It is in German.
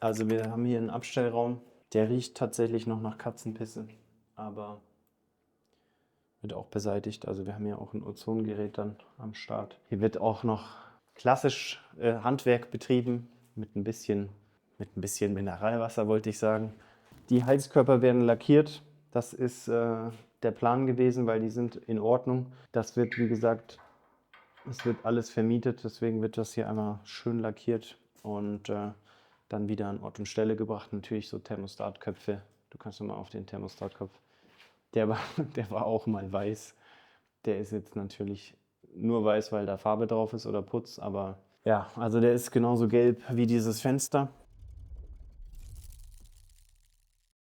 Also wir haben hier einen Abstellraum, der riecht tatsächlich noch nach Katzenpisse, aber wird auch beseitigt. Also wir haben hier auch ein Ozongerät dann am Start. Hier wird auch noch klassisch Handwerk betrieben mit ein bisschen Mineralwasser, wollte ich sagen. Die Heizkörper werden lackiert. Das ist der Plan gewesen, weil die sind in Ordnung. Das wird, wie gesagt, es wird alles vermietet, deswegen wird das hier einmal schön lackiert und dann wieder an Ort und Stelle gebracht. Natürlich so Thermostatköpfe. Du kannst mal auf den Thermostatkopf. Der war auch mal weiß. Der ist jetzt natürlich nur weiß, weil da Farbe drauf ist oder Putz, aber ja, also der ist genauso gelb wie dieses Fenster.